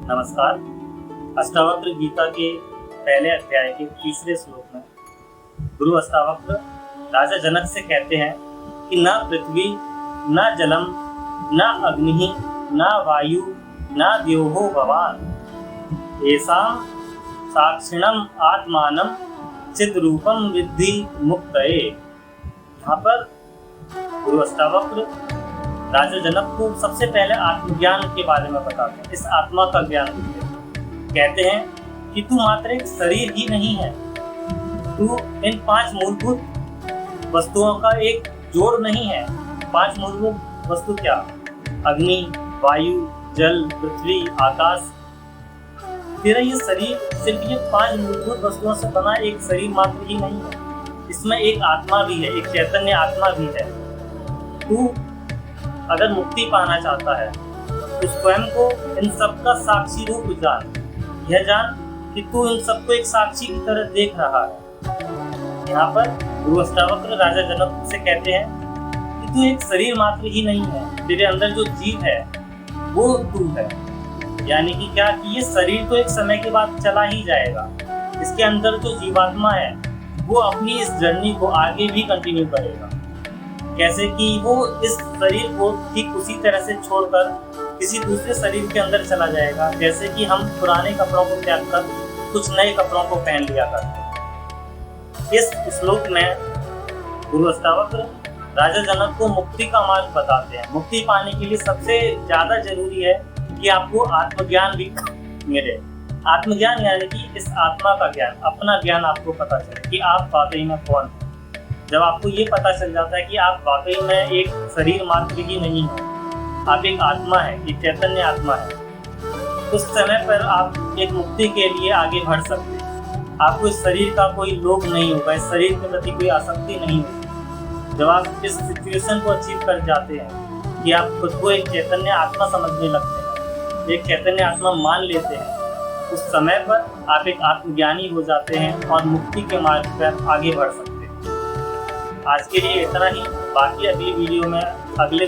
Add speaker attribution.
Speaker 1: नमस्कार। अष्टावक्र गीता के पहले अध्याय के तीसरे श्लोक में गुरु अष्टावक्र राजा जनक से कहते हैं कि न पृथ्वी, न जलम, न अग्नि, न वायु, न द्योहो भवान येषां साक्षिणम आत्मानं चिद्रूपम विद्धि मुक्तये। यहाँ पर गुरु अष्टावक्र राजा जनक को सबसे पहले आत्मज्ञान के बारे में बताते हैं, इस आत्मा का ज्ञान देते हैं। कहते हैं कि तू मात्र एक शरीर ही नहीं है, तू इन 5 मूलभूत वस्तुओं का एक जोड़ नहीं है। 5 मूलभूत वस्तु क्या? अग्नि, वायु, जल, पृथ्वी, आकाश। तेरा ये शरीर सिर्फ ये 5 मूलभूत वस्तुओं से बना एक शरीर मात्र ही नहीं है, इसमें एक आत्मा भी है, एक चैतन्य आत्मा भी है। तू अगर मुक्ति पाना चाहता है तो स्वयं को इन सब का साक्षी रूप जान। यह जान कि तू इन सबको एक साक्षी की तरह देख रहा है। यहाँ पर गुरु अष्टावक्र राजा जनक से कहते हैं कि तू एक शरीर मात्र ही नहीं है, तेरे अंदर जो जीव है वो तू है। यानी कि क्या कि ये शरीर तो एक समय के बाद चला ही जाएगा, इसके अंदर जो जीवात्मा है वो अपनी इस जर्नी को आगे भी कंटिन्यू करेगा। कैसे कि वो इस शरीर को ठीक उसी तरह से छोड़कर किसी दूसरे शरीर के अंदर चला जाएगा, जैसे कि हम पुराने कपड़ों को त्याग कर कुछ नए कपड़ों को पहन लिया करते। इस श्लोक में गुरु अष्टावक्र राजा जनक को मुक्ति का मार्ग बताते हैं। मुक्ति पाने के लिए सबसे ज्यादा जरूरी है कि आपको आत्मज्ञान भी मिले। आत्मज्ञान यानी कि इस आत्मा का ज्ञान, अपना ज्ञान आपको पता चले कि आप वाकई में कौन है। जब आपको ये पता चल जाता है कि आप वाकई में एक शरीर मात्र ही नहीं है, आप एक आत्मा है, एक चैतन्य आत्मा है, उस समय पर आप एक मुक्ति के लिए आगे बढ़ सकते हैं। आपको इस शरीर का कोई लोभ नहीं होगा, इस शरीर के प्रति कोई आसक्ति नहीं होगी। जब आप इस सिचुएशन को अचीव कर जाते हैं कि आप खुद को एक चैतन्य आत्मा समझने लगते हैं, एक चैतन्य आत्मा मान लेते हैं, उस समय पर आप एक आत्मज्ञानी हो जाते हैं और मुक्ति के मार्ग पर आगे बढ़ सकते हैं। आज के लिए इतना ही। बाकी अगली वीडियो में अगले